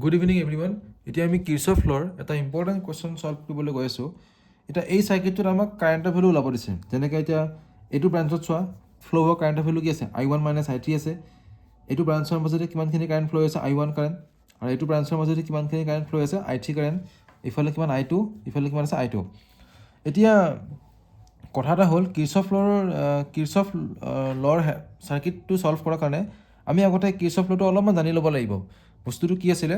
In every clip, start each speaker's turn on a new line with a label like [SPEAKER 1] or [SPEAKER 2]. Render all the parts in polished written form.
[SPEAKER 1] Good evening everyone. এতিয়া আমি Kirchhoff ল'ৰ এটা ইম্পৰ্টেণ্ট কুৱেশ্যন ছল্ভ কৰিবলৈ গৈ আছোঁ। এতিয়া এই চাৰ্কিটটোত আমাক কাৰেণ্টৰ ভেলু ওলাব দিছে। যেনেকৈ এতিয়া এইটো ব্ৰাঞ্চত চোৱা, ফ্ল' হোৱা কাৰেণ্টৰ ভেলু কি আছে? I1 মাইনাছ I3 আছে। এইটো ব্ৰাঞ্চৰ মাজতে কিমানখিনি কাৰেণ্ট ফ্ল' হৈছে? I1 current. আৰু এইটো ব্ৰাঞ্চৰ মাজতে কিমানখিনি কাৰেণ্ট ফ্ল' হৈছে? I3 current. ইফালে কিমান? I2, ইফালে কিমান আছে? I2। এতিয়া কথা এটা হ'ল, কিৰ্চফ ল'ৰ চাৰ্কিটটো ছল্ভ কৰাৰ কাৰণে আমি আগতে কিৰ্চফ ল'টো অলপমান জানি ল'ব লাগিব। বস্তুটো কি আছিলে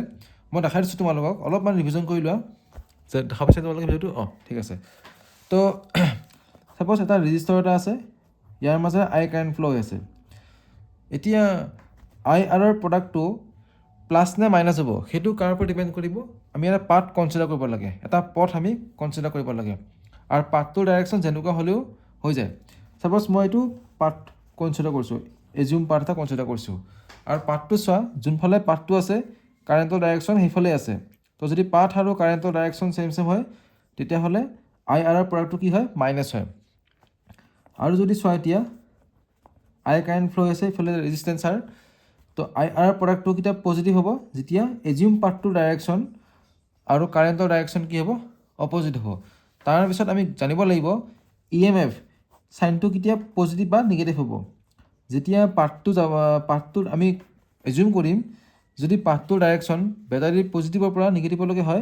[SPEAKER 1] মই দেখাই দিছোঁ তোমালোকক, অলপমান ৰিভিজন কৰি লোৱা যে দেখা পাইছে তোমালোকে ভিডিঅ'টো। ঠিক আছে। তো ছাপ'জ এটা ৰেজিষ্টাৰ এটা আছে, ইয়াৰ মাজে আই কাৰেণ্ট ফ্ল' হৈ আছে। এতিয়া আই আৰৰ প্ৰডাক্টটো প্লাছ নে মাইনাছ হ'ব সেইটো কাৰ ওপৰত ডিপেণ্ড কৰিব? আমি এটা পাথ কনচিডাৰ কৰিব লাগে, এটা পথ আমি কনচিডাৰ কৰিব লাগে। আৰু পাথটোৰ ডাইৰেকশ্যন যেনেকুৱা হ'লেও হৈ যায়। ছাপ'জ মই এইটো পাথ কনচিডাৰ কৰিছোঁ, এজিউম পাথ এটা কনচিডাৰ কৰিছোঁ। আৰু পাথটো চোৱা, যোনফালে পাথটো আছে কাৰেণ্টৰ ডাইৰেকশ্যন সেইফালে আছে। তো যদি পাথ আৰু কাৰেণ্টৰ ডাইৰেকশ্যন ছেম হয় তেতিয়াহ'লে আই আৰৰ প্ৰডাক্টটো কি হয়? মাইনাছ হয়। আৰু যদি চোৱা এতিয়া আই কাৰেণ্ট ফ্ল' হৈছে এইফালে ৰেজিষ্টেঞ্চ আৰ, তো আই আৰৰ প্ৰডাক্টটো কেতিয়া পজিটিভ হ'ব? যেতিয়া এজিউম পাথটোৰ ডাইৰেকশ্যন আৰু কাৰেণ্টৰ ডাইৰেকশ্যন কি হ'ব? অপজিট হ'ব। তাৰপিছত আমি জানিব লাগিব EMF চাইনটো কেতিয়া পজিটিভ বা নিগেটিভ হ'ব। যেতিয়া পাথটোত আমি এজিউম কৰিম যদি পাথটোৰ ডাইৰেকশ্যন বেটাৰীৰ পজিটিভৰ পৰা নিগেটিভলৈকে হয়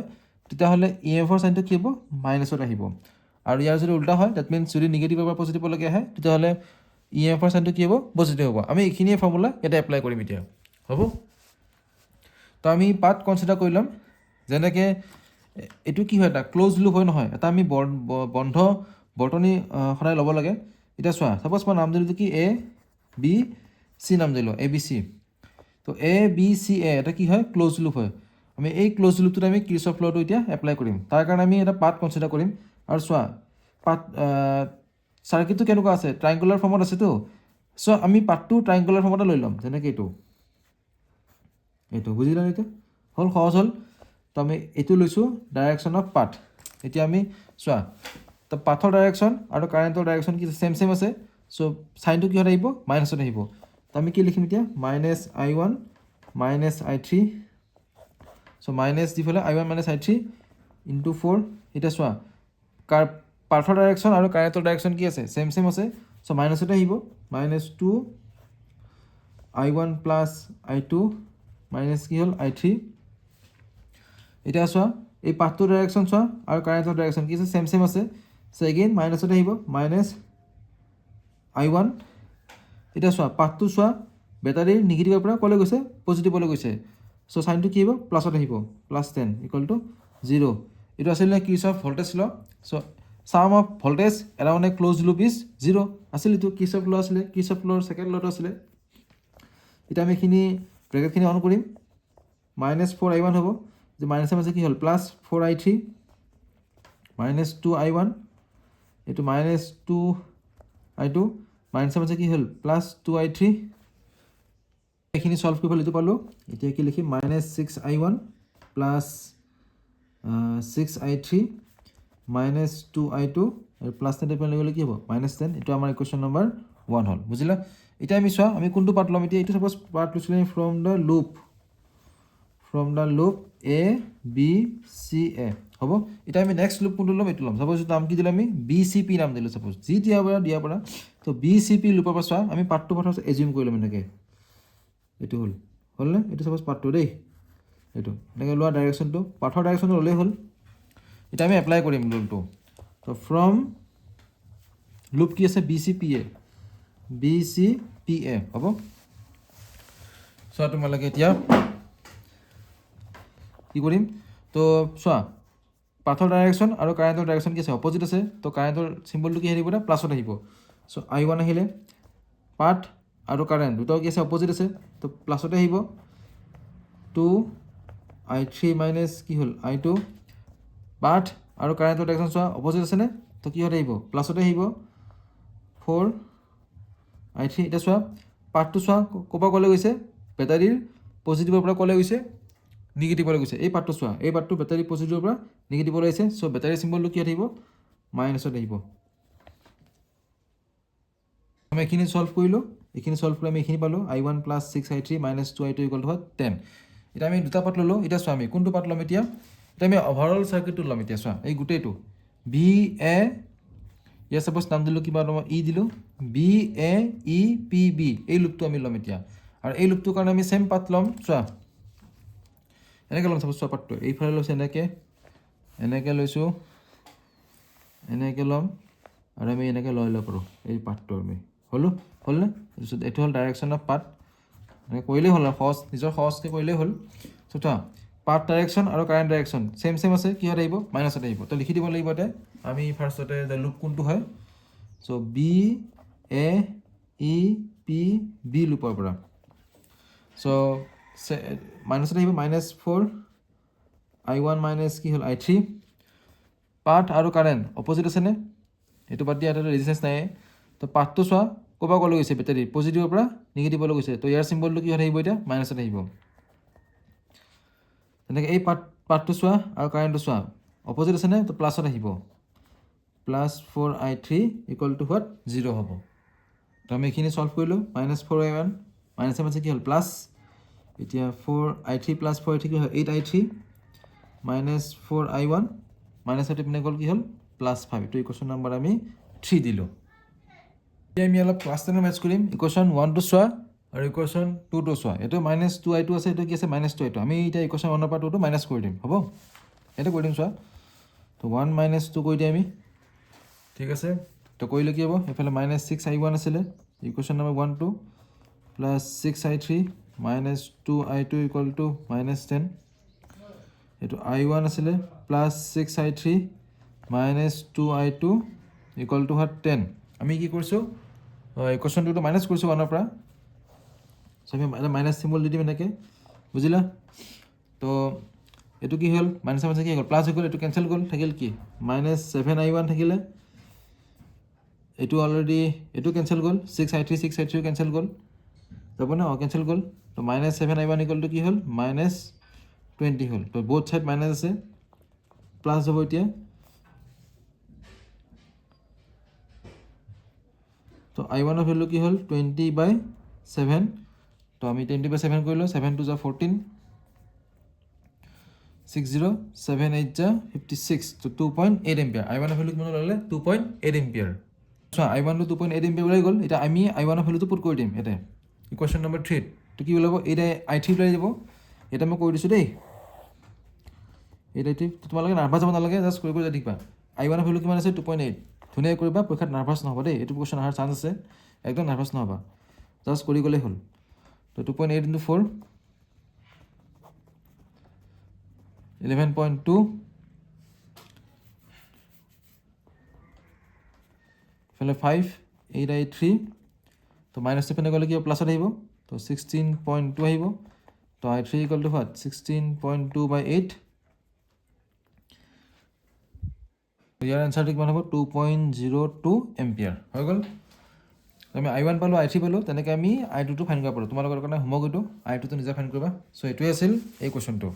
[SPEAKER 1] তেতিয়াহ'লে EMFৰ চাইনটো কি হ'ব? মাইনাছত আহিব। আৰু ইয়াৰ যদি উল্টা হয়, ডেট মিনছ যদি নিগেটিভৰ পৰা পজিটিভলৈকে আহে তেতিয়াহ'লে EMFৰ চাইনটো কি হ'ব? পজিটিভ হ'ব। আমি এইখিনিয়ে ফৰ্মুলা ইয়াতে এপ্লাই কৰিম এতিয়া। হ'ব? তো আমি পাথ কনচিডাৰ কৰি ল'ম। যেনেকৈ এইটো কি হয়? এটা ক্ল'জ লুপ হয় নহয়? এটা আমি বন্ধ বৰ্তনী সদায় ল'ব লাগে। এতিয়া চোৱা, ছাপ'জ মই নাম দিলোঁ কি ABC নাম দিলোঁ, ABC। তো ABCA এটা কি হয়? ক্ল'জ লুপ হয়। আমি এই ক্ল'জ লুপটোত আমি কিৰ্চফ ল'টো এতিয়া এপ্লাই কৰিম। তাৰ কাৰণে আমি এটা পাথ কনচিডাৰ কৰিম। আৰু চোৱা, চাৰ্কিটটো কেনেকুৱা আছে? ট্ৰাইংগুলাৰ ফৰ্মত আছেতো। চ' আমি পাথটো ট্ৰাইংগুলাৰ ফৰ্মতে লৈ ল'ম। যেনেকৈ এইটো বুজিলা এতিয়া? হ'ল, সহজ হ'ল। তো আমি এইটো লৈছোঁ ডাইৰেকশ্যন অফ পাথ। এতিয়া আমি চোৱা, তো পাথৰ ডাইৰেকশ্যন আৰু কাৰেণ্টৰ ডাইৰেকশ্যন কি ছেম আছে। চ' চাইনটো কিহত আহিব? মাইনাছত আহিব। তো আমি কি লিখিম এতিয়া? Minus I1 minus I3। So' minus যিফালে I1 মাইনাছ I3 ইনটু 4। এতিয়া চোৱা, পাথৰ ডাইৰেকশ্যন আৰু কাৰেণ্টৰ ডাইৰেকশ্যন কি আছে? ছেম আছে। চ' মাইনাছতে আহিব। Minus 2 I1 plus I2 minus কি হ'ল? I3। এতিয়া চোৱা, এই পাথটোৰ ডাইৰেকশ্যন চোৱা আৰু কাৰেণ্টৰ ডাইৰেকশ্যন কি আছে? ছেম আছে। চ' এগেইন মাইনাছতে আহিব। Minus I1। এতিয়া চোৱা, পাথটো চোৱা, বেটাৰীৰ নিগেটিভৰ পৰা ক'লৈ গৈছে? পজিটিভলৈ গৈছে। চ' চাইনটো কি আহিব? প্লাছত আহিব। +10 = 0। এইটো আছিলে Kirchhoff voltage law'. So' sum of voltage around a close loop is 0 আছিল। এইটো কিৰ্চফ ল' আছিলে, কিৰ্চফ ল'ৰ ছেকেণ্ড ল'টো আছিলে। এতিয়া আমি এইখিনি ব্ৰেকেটখিনি অন কৰিম। -4I1 হ'ব। যে মাইনাছৰ মাজে কি হ'ল? +4I3 -2I1, এইটো -2I2, মাইনাছৰ মাজে কি হ'ল? +2I3। এইখিনি ছল্ভ কৰিব এইটো পালোঁ। এতিয়া কি লিখিম? -6I1 +6I3 -2I2 আৰু +10 লৈ গ'লে কি হ'ব? -10। এইটো আমাৰ ইকুৱেশ্যন নম্বৰ 1 হ'ল। বুজিলা? এতিয়া আমি চোৱা, আমি কোনটো পাৰ্ট ল'ম এতিয়া? এইটো ছাপ'জ পাৰ্ট লৈছিলোঁ আমি ফ্ৰম দ্য লুপ ABCA। হ'ব? এতিয়া আমি নেক্সট লুপ কোনটো ল'ম? এইটো ল'ম। ছাপ'জ নাম কি দিলোঁ? আমি BCP নাম দিলোঁ। ছাপ'জ যি দিয়া পৰা। তো BCP লুপৰ পৰা চোৱা, আমি পাৰ্টটো প্ৰথমতে এজিউম কৰি ল'ম এনেকৈ। এইটো হ'লনে? এইটো ছাপ'জ পাৰ্টটো দেই। এইটো এনেকৈ লোৱা ডাইৰেকশ্যনটো, পাথৰ ডাইৰেকশ্যনটো ল'লেই হ'ল। এতিয়া আমি এপ্লাই কৰিম লুপটো। তো ফ্ৰম লুপ কি আছে? BCPA হ'ব? চোৱা তোমালোকে এতিয়া কি কৰিম? তো চোৱা, পাথৰ ডাইৰেকশ্যন আৰু কাৰেণ্টৰ ডাইৰেকশ্যন কি আছে? অপজিট আছে। তো কাৰেণ্টৰ চিম্বলটো কি আহিব? প্লাছত আহিব। চ' I1 আহিলে, পাথ আৰু কাৰেণ্ট দুটাও কি আছে? অপজিট আছে। তো প্লাছতে আহিব। 2I3 মাইনাছ কি হ'ল? I2। পাথ আৰু কাৰেণ্টৰ ডাইৰেকশ্যন চোৱা, অপজিট আছেনে? তো কিহত আহিব? প্লাছতে আহিব। 4I3। এতিয়া চোৱা, পাথটো চোৱা, ক'ৰ পৰা ক'লৈ গৈছে? বেটাৰীৰ পজিটিভৰ পৰা ক'লৈ গৈছে? নিগেটিভলৈ গৈছে। এই পাৰ্টটো চোৱা, এই পাৰ্টটো বেটাৰী পজিটিভৰ পৰা নিগেটিভলৈ আহিছে। চ' বেটাৰী চিম্বলটো কি আহিব? মাইনাছত আহিব। আমি এইখিনি ছল্ভ কৰিলোঁ। এইখিনি ছল্ভ কৰি আমি এইখিনি পালোঁ। I1 + 6I3 - 2I2 = 10। এতিয়া আমি দুটা পাৰ্ট ল'লোঁ এতিয়া চোৱা আমি কোনটো পাৰ্ট ল'ম এতিয়া আমি অভাৰঅল চাৰ্কিটটো ল'ম এতিয়া চোৱা এই গোটেইটো বি এ ইয়াৰ ছাপ'জ নাম দিলোঁ কিবা ই দিলোঁ B A E P B এই লুপটো আমি ল'ম এতিয়া আৰু এই লুপটোৰ কাৰণে আমি ছেম পাৰ্ট ল'ম চোৱা এনেকৈ ল'ম ছাপ'জ চোৱা পাৰ্টটো এইফালে লৈছোঁ এনেকৈ লৈছোঁ এনেকৈ ল'ম আৰু আমি এনেকৈ লৈ ল'ব পাৰোঁ এই পাৰ্টটো আমি হ'লনে তাৰপিছত এইটো হ'ল ডাইৰেকশ্যন অফ পাৰ্ট এনেকৈ কৰিলেই হ'ল আৰু নিজৰ সহজকৈ কৰিলেই হ'ল চোৱা পাৰ্ট ডাইৰেকশ্যন আৰু কাৰেণ্ট ডাইৰেকশ্যন ছেম আছে কিহত আহিব মাইনাছত আহিব তো লিখি দিব লাগিব ইয়াতে আমি ফাৰ্ষ্টতে লুপ কোনটো হয় চ' B A E P B লুপৰ পৰা চ' মাইনাছত আহিব -4 I1 মাইনাছ কি হ'ল I3 পাথ আৰু কাৰেণ্ট অপজিট আছেনে এইটো বাদ দিয়া এটা ৰেজিষ্টেঞ্চ নাই তো পাথটো চোৱা ক'ৰপৰা ক'লৈ গৈছে বেটাৰী পজিটিভৰ পৰা নিগেটিভলৈ গৈছে তো ইয়াৰ চিম্বলটো কি আহিব এতিয়া মাইনাছত আহিব তেনেকৈ এই পাৰ্টটো চোৱা আৰু কাৰেণ্টটো চোৱা অপজিট আছেনে তো প্লাছত আহিব +4 I3 ইকুৱেল টু হোৱাট 0 হ'ব তো আমি এইখিনি ছল্ভ কৰিলোঁ -4 I1 মাইনাছ আছে কি হ'ল প্লাছ এতিয়া 4 I3 + 4 কি হ'ল 8 I3 -4 I1 মাইনাছত পিনে গ'ল কি হ'ল +5 এইটো ইকুৱেশ্যন নম্বৰ আমি 3 দিলোঁ এতিয়া আমি অলপ ক্লাছ 10 মেথছ কৰিম ইকুৱেশ্যন 1টো চোৱা আৰু ইকুৱেশ্যন 2টো চোৱা এইটো -2 I2 আছে এইটো কি আছে -2 I2 আমি এতিয়া ইকুৱেশ্যন 1ৰ পৰা 2টো মাইনাছ কৰি দিম হ'ব এইটো কৰি দিম চোৱা তো 1 - 2 কৰি দিম আমি ঠিক আছে তো কৰিলে কি হ'ব এইফালে -6 I1 আছিলে equation number 1 2 +6 I3 -2 I2 equal to -10 এইটো I1 আছিলে +6 I3 -2 I2 ইকুৱেল টু 10 আমি কি কৰিছোঁ ইকুৱেশ্যন 2টো মাইনাছ কৰিছোঁ 1ৰ পৰা চ' আমি এটা মাইনাছ চিম্বল দি দিম এনেকৈ বুজিলা তো এইটো কি হ'ল মাইনাছ কি হ'ল প্লাছ হৈ গ'ল এইটো কেঞ্চেল গ'ল থাকিল কি -7 I1 থাকিলে এইটো অলৰেডি এইটো কেঞ্চেল গ'ল 6 I3 কেঞ্চেল গ'ল যাব ন কেঞ্চেল গ'ল তো -7 I1 ইকুৱেল টু কি হ'ল -20 হ'ল তো বহুত ছাইড মাইনাছ আছে প্লাছ হ'ব এতিয়া তো I1ৰ ভেলু কি হ'ল 20/7 তো আমি 20/7 কৰিলোঁ 7 2 = 14 60 7 8 = 56 তো 2.8 এম্পিয়াৰ I1ৰ ভেলু কিমান ল'লে 2.8 এম্পিয়াৰ চোৱা I1টো 2.8 এম্পিয়াৰ ওলাই গ'ল এতিয়া আমি I1ৰ ভেলুটো পুট কৰি দিম ইয়াতে ইকুৱেশ্যন নম্বৰ 3 তো কি ওলাব এতিয়া I3 ওলাই যাব এটা মই কৰি দিছোঁ দেই এইটো তোমালোকে নাৰ্ভাছ হ'ব নালাগে জাষ্ট কৰি যাই থাকিবা I1ৰ ভেলু কিমান আছে 2.8 ধুনীয়াকৈ কৰিবা পৰীক্ষাত নাৰ্ভাছ নহ'ব দেই এইটো কুৱেশ্যন অহাৰ চান্স আছে একদম নাৰ্ভাছ নহ'বা জাষ্ট কৰি গ'লেই হ'ল তো 2.8 × 4 11.2 ইফালে 5 8 I3 তো মাইনাছটো পিনে গ'লে কি হ'ব প্লাছত আহিব তো 16.2 আহিব তো I3 ইকুৱেল টু হোৱাট 16.2/8 ইয়াৰ এনচাৰটো কিমান হ'ব 2.02 এম্পিয়াৰ হৈ গ'ল আমি I1 পালোঁ I3 পালোঁ তেনেকৈ আমি I2টো ফাইন কৰিব পাৰোঁ তোমালোকৰ কাৰণে হোমৱৰ্ক এইটো I2টো নিজে ফাইন কৰিবা চ' এইটোৱে আছিল এই কুৱেশ্যনটো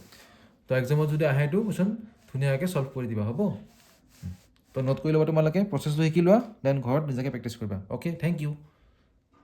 [SPEAKER 1] তো এক্সামত যদি আহে এইটো কুৱেশ্যন ধুনীয়াকৈ ছল্ভ কৰি দিবা হ'ব তো নোট কৰি ল'বা তোমালোকে প্ৰচেছটো শিকি লোৱা দেন ঘৰত নিজাকৈ প্ৰেক্টিছ কৰিবা অ'কে থেংক ইউ